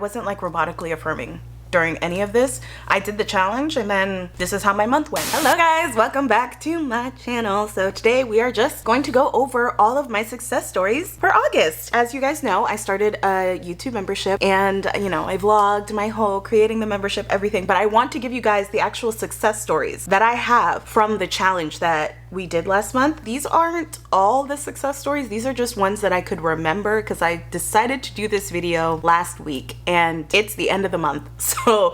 wasn't like robotically affirming during any of this. I did the challenge and then this is how my month went. Hello guys, welcome back to my channel. So today we are just going to go over all of my success stories for August. As you guys know, I started a YouTube membership and I vlogged my whole creating the membership, everything, but I want to give you guys the actual success stories that I have from the challenge that we did last month. These aren't all the success stories. These are just ones that I could remember because I decided to do this video last week and it's the end of the month. So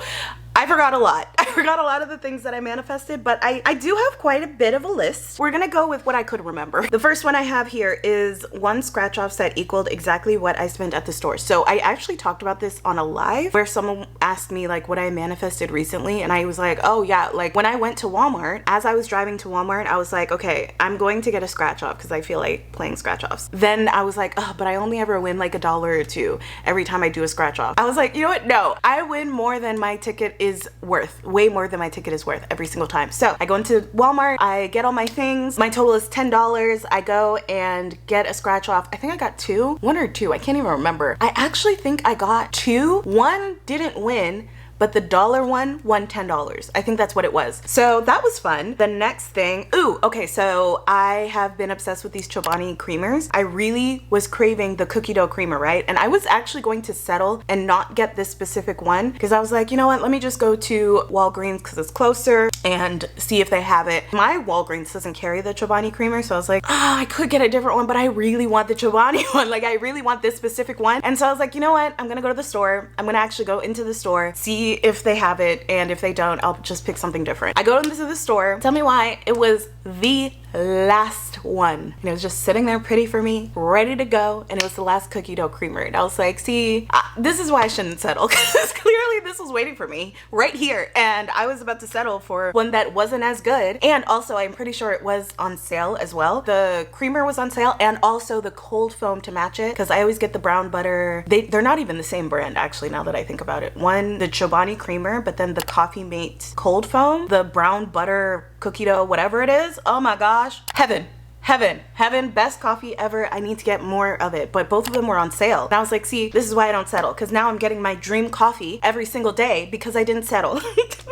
I forgot a lot. I forgot a lot of the things that I manifested, but I do have quite a bit of a list. We're gonna go with what I could remember. The first one I have here is 1 scratch offs that equaled exactly what I spent at the store. So I actually talked about this on a live where someone asked me like what I manifested recently, and I was like, oh yeah, like when I went to Walmart, as I was driving to Walmart, I was like, okay, I'm going to get a scratch off because I feel like playing scratch offs. Then I was like, oh, but I only ever win like $1 or $2 every time I do a scratch off. I was like, you know what? No, I win more than my ticket is worth, way more than my ticket is worth every single time. So I go into Walmart, I get all my things, my total is $10. I go and get a scratch off. I think I got 2, 1 or 2, I can't even remember. I actually think I got 2. 1 didn't win, but the dollar one won $10. I think that's what it was. So that was fun. The next thing, okay, so I have been obsessed with these Chobani creamers. I really was craving the cookie dough creamer, right? And I was actually going to settle and not get this specific one because I was like, you know what, let me just go to Walgreens because it's closer and see if they have it. My Walgreens doesn't carry the Chobani creamer, so I was like, I could get a different one, but I really want the Chobani one. Like I really want this specific one. And so I was like, you know what, I'm gonna go to the store. I'm gonna actually go into the store, see if they have it, and if they don't, I'll just pick something different. I go into the store, tell me why, it was the last one. And it was just sitting there pretty for me, ready to go, and it was the last cookie dough creamer. And I was like, see, this is why I shouldn't settle, because clearly this was waiting for me right here, and I was about to settle for one that wasn't as good. And also, I'm pretty sure it was on sale as well. The creamer was on sale, and also the cold foam to match it, because I always get the brown butter. They're not even the same brand, actually, now that I think about it. One, the Chobani creamer, but then the Coffee Mate cold foam, the brown butter cookie dough, whatever it is. Oh my gosh, heaven. Heaven, best coffee ever. I need to get more of it, but both of them were on sale. And I was like, see, this is why I don't settle, because now I'm getting my dream coffee every single day because I didn't settle.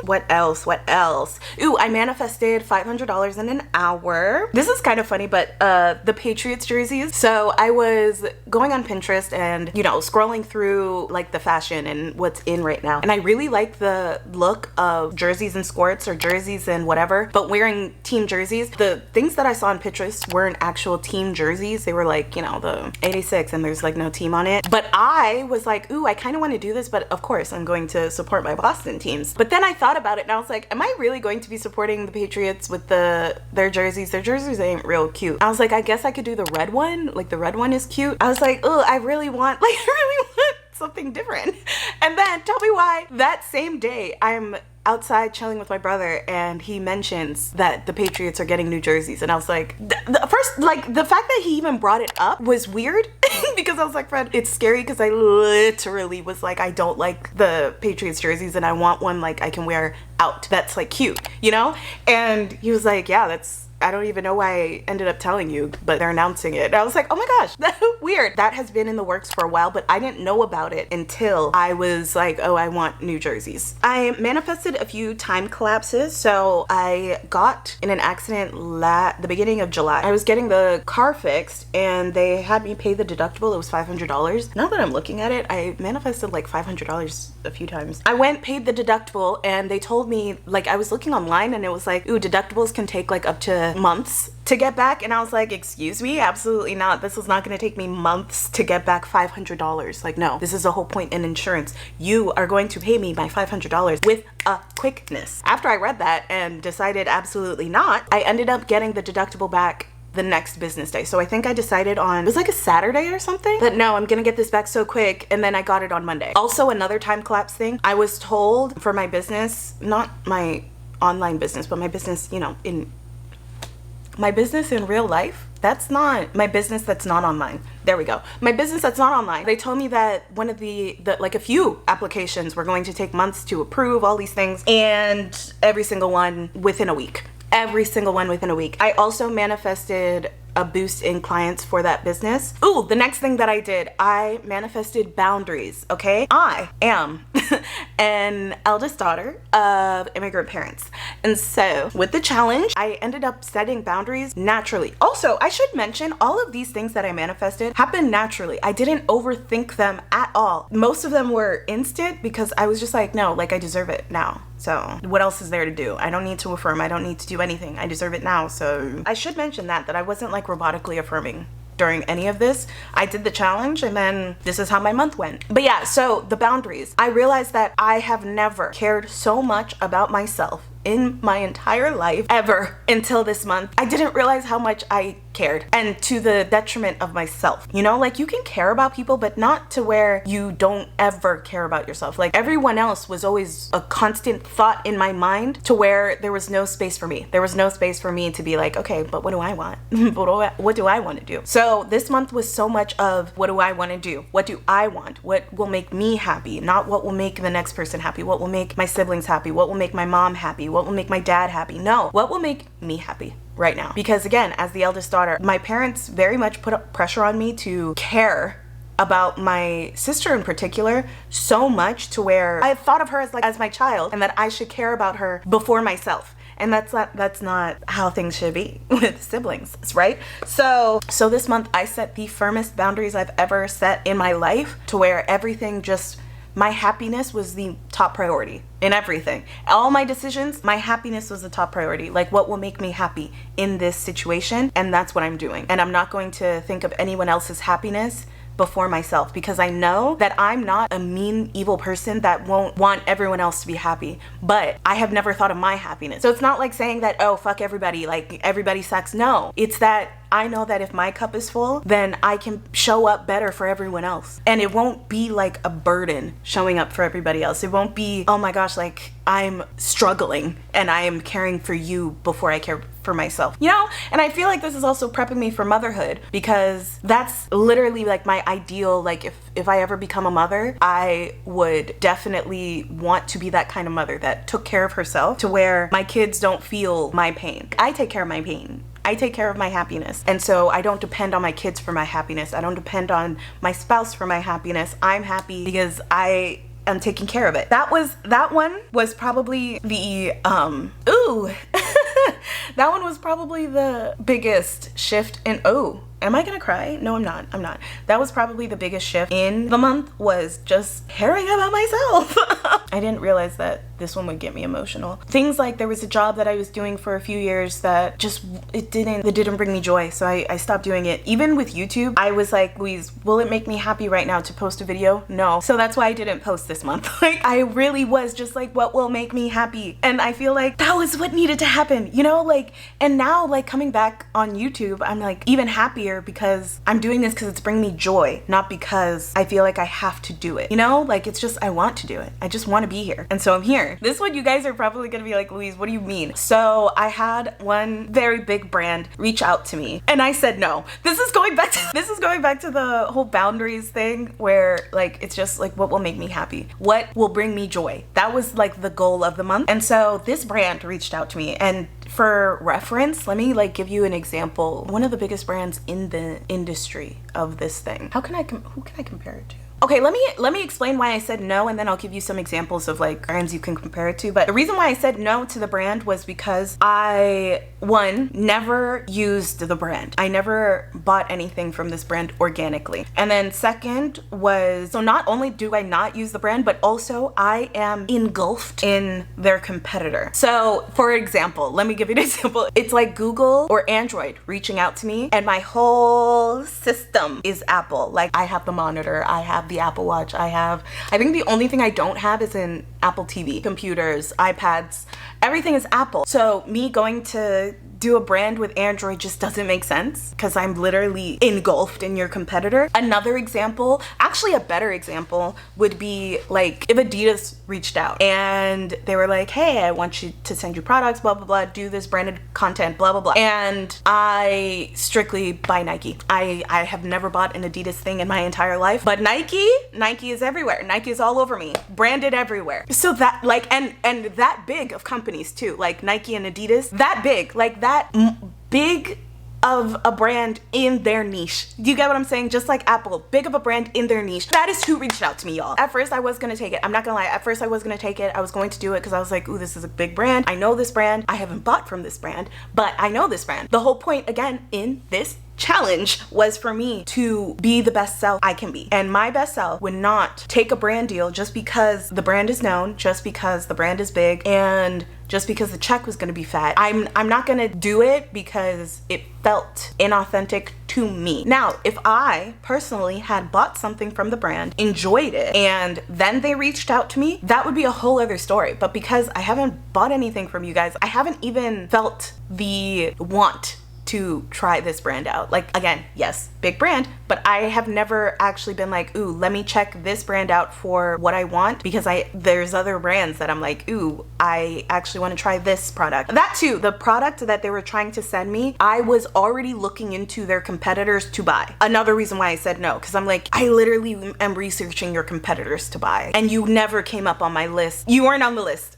What else? Ooh, I manifested $500 in an hour. This is kind of funny, but the Patriots jerseys. So I was going on Pinterest and, scrolling through like the fashion and what's in right now. And I really like the look of jerseys and skirts or jerseys and whatever, but wearing team jerseys. The things that I saw on Pinterest weren't actual team jerseys. They were like, the 86 and there's like no team on it. But I was like, ooh, I kind of want to do this, but of course I'm going to support my Boston teams. But then I thought about it and I was like, am I really going to be supporting the Patriots with their jerseys? Their jerseys ain't real cute. I was like, I guess I could do the red one. Like the red one is cute. I was like, oh, I really want something different. And then tell me why that same day I'm outside chilling with my brother and he mentions that the Patriots are getting new jerseys, and I was like, first, like the fact that he even brought it up was weird because I was like, Fred, it's scary because I literally was like, I don't like the Patriots jerseys and I want one like I can wear out that's like cute, and he was like, yeah, I don't even know why I ended up telling you, but they're announcing it. And I was like, oh my gosh, that's weird. That has been in the works for a while, but I didn't know about it until I was like, oh, I want new jerseys. I manifested a few time collapses. So I got in an accident the beginning of July. I was getting the car fixed and they had me pay the deductible. It was $500. Now that I'm looking at it, I manifested like $500 a few times. I went, paid the deductible, and they told me, like, I was looking online and it was like, ooh, deductibles can take like up to months to get back. And I was like, excuse me, absolutely not. This is not going to take me months to get back $500. Like, no, this is the whole point in insurance. You are going to pay me my $500 with a quickness. After I read that and decided absolutely not, I ended up getting the deductible back the next business day. So I think I decided on, it was like a Saturday or something, that no, I'm gonna get this back so quick, and then I got it on Monday. Also, another time collapse thing, I was told for my business, not my online business, but my business, my business in real life, that's not my business that's not online. There we go. My business that's not online. They told me that one of like a few applications were going to take months to approve, all these things, and every single one within a week. Every single one within a week. I also manifested a boost in clients for that business. Ooh, the next thing that I did, I manifested boundaries, okay? I am an eldest daughter of immigrant parents. And so with the challenge, I ended up setting boundaries naturally. Also, I should mention all of these things that I manifested happened naturally. I didn't overthink them at all. Most of them were instant because I was just like, no, like I deserve it now. So what else is there to do? I don't need to affirm. I don't need to do anything. I deserve it now. So I should mention that I wasn't like robotically affirming during any of this. I did the challenge and then this is how my month went. But yeah, so the boundaries. I realized that I have never cared so much about myself in my entire life ever until this month. I didn't realize how much I cared, and to the detriment of myself. You know, like you can care about people, but not to where you don't ever care about yourself. Like everyone else was always a constant thought in my mind to where there was no space for me. There was no space for me to be like, okay, but what do I want? What do I want to do? So this month was so much of what do I want to do? What do I want? What will make me happy? Not what will make the next person happy. What will make my siblings happy? What will make my mom happy? What will make my dad happy? No, what will make me happy right now? Because again, as the eldest daughter, my parents very much put up pressure on me to care about my sister in particular so much to where I thought of her as my child, and that I should care about her before myself. And that's not how things should be with siblings, right? So this month I set the firmest boundaries I've ever set in my life, to where everything just, my happiness was the top priority in everything. All my decisions, my happiness was the top priority. Like what will make me happy in this situation? And that's what I'm doing. And I'm not going to think of anyone else's happiness before myself, because I know that I'm not a mean, evil person that won't want everyone else to be happy, but I have never thought of my happiness. So it's not like saying that, oh, fuck everybody, like everybody sucks. No, it's that I know that if my cup is full, then I can show up better for everyone else. And it won't be like a burden showing up for everybody else. It won't be, oh my gosh, like I'm struggling and I am caring for you before I care for myself, you know? And I feel like this is also prepping me for motherhood, because that's literally like my ideal, like if I ever become a mother, I would definitely want to be that kind of mother that took care of herself, to where my kids don't feel my pain. I take care of my pain. I take care of my happiness. And so I don't depend on my kids for my happiness. I don't depend on my spouse for my happiness. I'm happy because I am taking care of it. That one was probably the, that one was probably the biggest shift in, am I gonna cry? No, I'm not. That was probably the biggest shift in the month, was just caring about myself. I didn't realize that this one would get me emotional. Things like, there was a job that I was doing for a few years that just, it didn't bring me joy. So I stopped doing it. Even with YouTube, I was like, Louise, will it make me happy right now to post a video? No. So that's why I didn't post this month. Like I really was just like, what will make me happy? And I feel like that was what needed to happen, you know? Like, and now like coming back on YouTube, I'm like even happier because I'm doing this because it's bringing me joy, not because I feel like I have to do it, you know? Like it's just, I want to do it. I just want to be here. And so I'm here. This one, you guys are probably gonna be like, Louise, what do you mean? So I had one very big brand reach out to me and I said no. This is going back to the whole boundaries thing, where like it's just like, what will make me happy? What will bring me joy? That was like the goal of the month. And so this brand reached out to me, and for reference, let me like give you an example. One of the biggest brands in the industry of this thing. Who can I compare it to? Okay, let me explain why I said no, and then I'll give you some examples of like brands you can compare it to. But the reason why I said no to the brand was because I, one, never used the brand. I never bought anything from this brand organically. And then second was, so not only do I not use the brand, but also I am engulfed in their competitor. So for example, let me give you an example. It's like Google or Android reaching out to me, and my whole system is Apple. Like I have the monitor, I have the Apple Watch, I think the only thing I don't have is an Apple TV, computers, iPads, everything is Apple. So me going to do a brand with Android just doesn't make sense, because I'm literally engulfed in your competitor. Another example, actually a better example, would be like if Adidas reached out and they were like, hey, I want you to send you products, blah, blah, blah, do this branded content, blah, blah, blah. And I strictly buy Nike. I have never bought an Adidas thing in my entire life, but Nike is everywhere. Nike is all over me, branded everywhere. So that like, and that big of companies too, like Nike and Adidas, that big, like that big of a brand in their niche. Do you get what I'm saying? Just like Apple, big of a brand in their niche. That is who reached out to me, y'all. At first I was gonna take it. I'm not gonna lie. At first I was gonna take it. I was going to do it because I was like, ooh, this is a big brand. I know this brand. I haven't bought from this brand, but I know this brand. The whole point, again, in this challenge was for me to be the best self I can be. And my best self would not take a brand deal just because the brand is known, just because the brand is big, and just because the check was gonna be fat. I'm not gonna do it because it felt inauthentic to me. Now, if I personally had bought something from the brand, enjoyed it, and then they reached out to me, that would be a whole other story. But because I haven't bought anything from you guys, I haven't even felt the want to try this brand out. Like, again, yes, big brand, but I have never actually been like, ooh, let me check this brand out for what I want, because there's other brands that I'm like, ooh, I actually want to try this product. That too, the product that they were trying to send me, I was already looking into their competitors to buy. Another reason why I said no, because I'm like, I literally am researching your competitors to buy, and you never came up on my list. You weren't on the list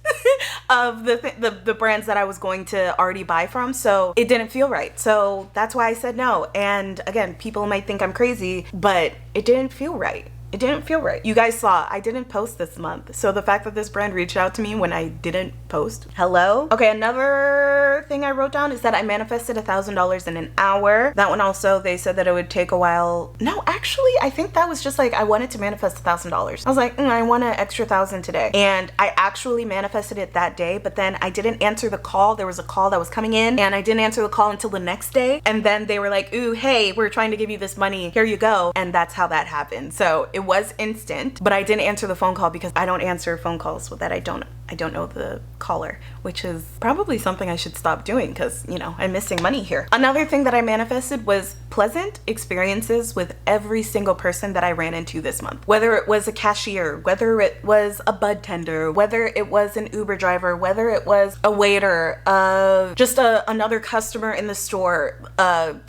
of the brands that I was going to already buy from, so it didn't feel right. So that's why I said no. And again, people might think I'm crazy, but it didn't feel right. It didn't feel right. You guys saw I didn't post this month. So the fact that this brand reached out to me when I didn't post, hello? Okay, another thing I wrote down is that I manifested $1,000 in an hour. That one also, they said that it would take a while. No, actually, I think that was just like, I wanted to manifest $1,000. I was like, I want an extra 1,000 today. And I actually manifested it that day, but then I didn't answer the call. There was a call that was coming in, and I didn't answer the call until the next day. And then they were like, ooh, hey, we're trying to give you this money. Here you go. And that's how that happened. So it was instant, but I didn't answer the phone call because I don't answer phone calls that I don't know the caller, which is probably something I should stop doing because, you know, I'm missing money here. Another thing that I manifested was pleasant experiences with every single person that I ran into this month. Whether it was a cashier, whether it was a bud tender, whether it was an Uber driver, whether it was a waiter, just another customer in the store,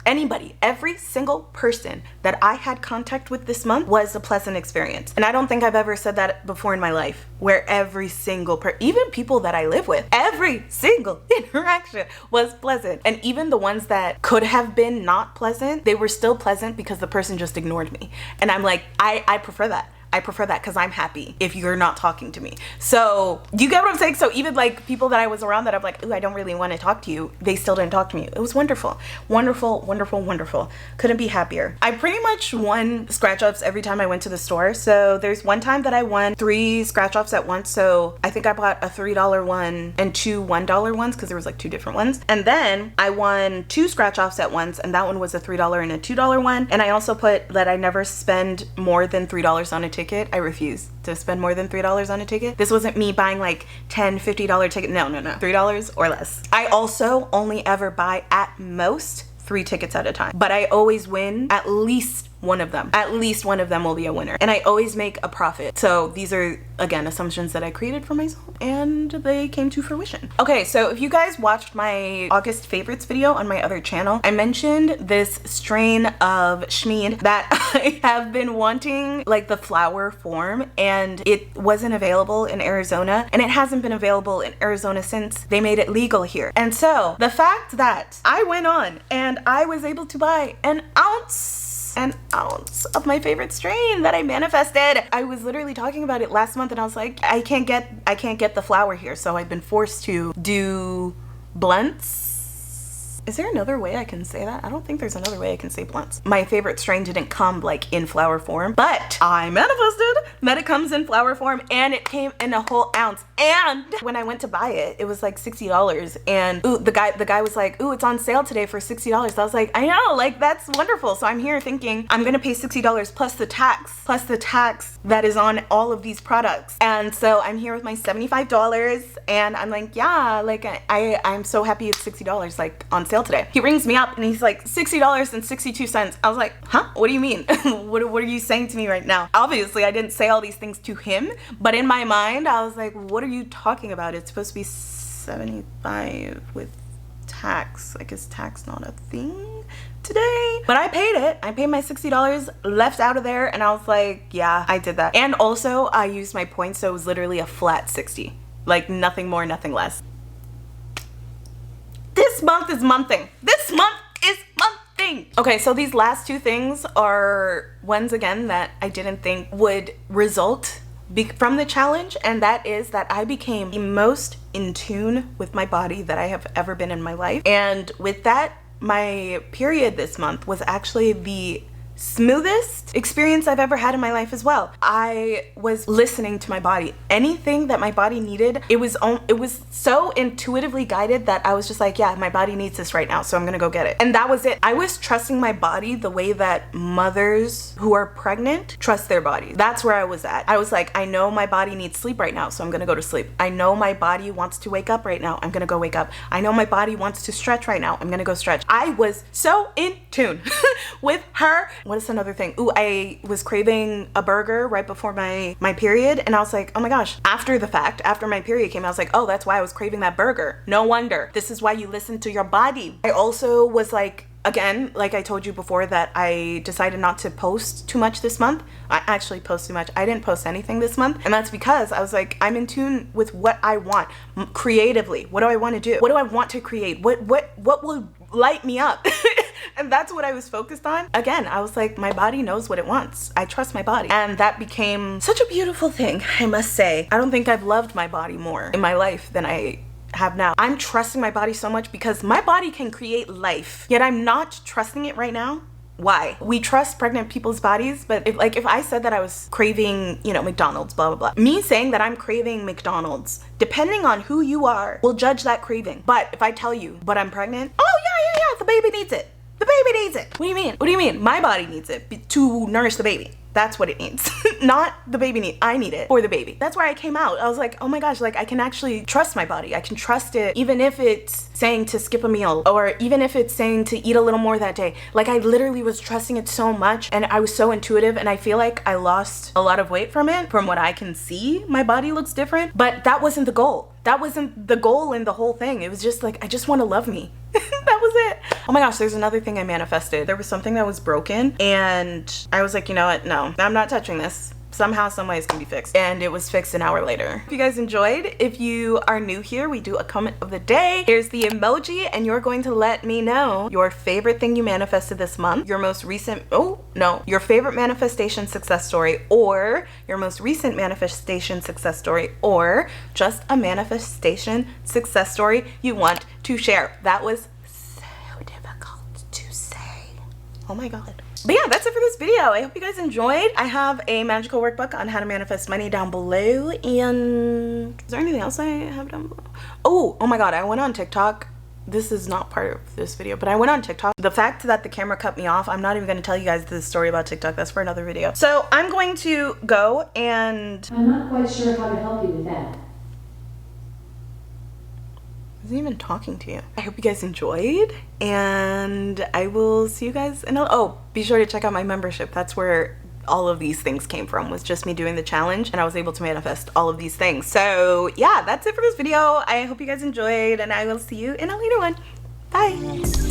anybody, every single person that I had contact with this month was a pleasant experience. And I don't think I've ever said that before in my life, where every single even people that I live with, every single interaction was pleasant. And even the ones that could have been not pleasant, they were still pleasant because the person just ignored me. And I'm like, I prefer that. I prefer that because I'm happy if you're not talking to me. So you get what I'm saying? So even like people that I was around that I'm like, ooh, I don't really want to talk to you, they still didn't talk to me. It was wonderful. Wonderful, wonderful, wonderful. Couldn't be happier. I pretty much won scratch offs every time I went to the store. So there's one time that I won 3 scratch offs at once. So I think I bought a $3 one and 2 $1 ones because there was like 2 different ones. And then I won 2 scratch offs at once, and that one was a $3 and a $2 one. And I also put that I never spend more than $3 on a ticket. I refuse to spend more than $3 on a ticket. This wasn't me buying like $10, $50 ticket. No, $3 or less. I also only ever buy at most 3 tickets at a time, but I always win at least one of them. At least one of them will be a winner, and I always make a profit. So these are, again, assumptions that I created for myself, and they came to fruition. Okay, so if you guys watched my August favorites video on my other channel, I mentioned this strain of Schmied that I have been wanting, like the flower form, and it wasn't available in Arizona, and it hasn't been available in Arizona since they made it legal here. And so the fact that I went on and I was able to buy an ounce of my favorite strain that I manifested. I was literally talking about it last month, and I was like, I can't get the flower here, so I've been forced to do blunts. Is there another way I can say that? I don't think there's another way I can say blunts. My favorite strain didn't come like in flower form, but I manifested that it comes in flower form, and it came in a whole ounce. And when I went to buy it, it was like $60. And ooh, the guy was like, ooh, it's on sale today for $60. I was like, I know, like that's wonderful. So I'm here thinking I'm gonna pay $60 plus the tax that is on all of these products. And so I'm here with my $75, and I'm like, yeah, like I'm so happy it's $60 like on sale today. He rings me up and he's like, $60.62. I was like, huh? What do you mean? what are you saying to me right now? Obviously I didn't say all these things to him, but in my mind I was like, what are you talking about? It's supposed to be 75 with tax. Like, is tax not a thing today? But I paid it. I paid my $60 left out of there, and I was like, yeah, I did that. And also I used my points, so it was literally a flat 60, like nothing more, nothing less. This month is monthing. This month is monthing. thing. Okay, so these last two things are ones again that I didn't think would result from the challenge, and that is that I became the most in tune with my body that I have ever been in my life. And with that, my period this month was actually the smoothest experience I've ever had in my life as well. I was listening to my body. Anything that my body needed, it was so intuitively guided that I was just like, yeah, my body needs this right now, so I'm gonna go get it. And that was it. I was trusting my body the way that mothers who are pregnant trust their body. That's where I was at. I was like, I know my body needs sleep right now, so I'm gonna go to sleep. I know my body wants to wake up right now, I'm gonna go wake up. I know my body wants to stretch right now, I'm gonna go stretch. I was so in tune with her. What is another thing? Ooh, I was craving a burger right before my period, and I was like, oh my gosh. After the fact, after my period came, I was like, oh, that's why I was craving that burger. No wonder. This is why you listen to your body. I also was like, again, like I told you before, that I decided not to post too much this month. I actually post too much. I didn't post anything this month, and that's because I was like, I'm in tune with what I want creatively. What do I want to do? What do I want to create? What will light me up? And that's what I was focused on. Again, I was like, my body knows what it wants. I trust my body. And that became such a beautiful thing, I must say. I don't think I've loved my body more in my life than I have now. I'm trusting my body so much because my body can create life, yet I'm not trusting it right now. Why? We trust pregnant people's bodies, but if I said that I was craving, you know, McDonald's, blah, blah, blah. Me saying that I'm craving McDonald's, depending on who you are, will judge that craving. But if I tell you, but I'm pregnant, oh yeah, the baby needs it. The baby needs it. What do you mean? What do you mean? My body needs it to nourish the baby. That's what it needs. Not the baby I need it for the baby. That's where I came out. I was like, oh my gosh, like I can actually trust my body. I can trust it even if it's saying to skip a meal, or even if it's saying to eat a little more that day. Like I literally was trusting it so much, and I was so intuitive, and I feel like I lost a lot of weight from it. From what I can see, my body looks different, but that wasn't the goal. That wasn't the goal in the whole thing. It was just like, I just want to love me. That was it. Oh my gosh, there's another thing I manifested. There was something that was broken, and I was like, you know what? No, I'm not touching this. Somehow, some way it's gonna be fixed. And it was fixed an hour later. If you guys enjoyed, if you are new here, we do a comment of the day. Here's the emoji, and you're going to let me know your favorite thing you manifested this month, your most recent, your favorite manifestation success story, or your most recent manifestation success story, or just a manifestation success story you want to share. That was so difficult to say. Oh my God. But yeah, that's it for this video. I hope you guys enjoyed. I have a magical workbook on how to manifest money down below. And is there anything else I have down below? Oh my God, I went on TikTok. This is not part of this video, but I went on TikTok. The fact that the camera cut me off, I'm not even going to tell you guys this story about TikTok. That's for another video. So I'm going to go and... I'm not quite sure how to help you with that. I wasn't even talking to you. I hope you guys enjoyed, and I will see you guys in be sure to check out my membership. That's where all of these things came from, was just me doing the challenge, and I was able to manifest all of these things. So yeah, that's it for this video. I hope you guys enjoyed, and I will see you in a later one. Bye.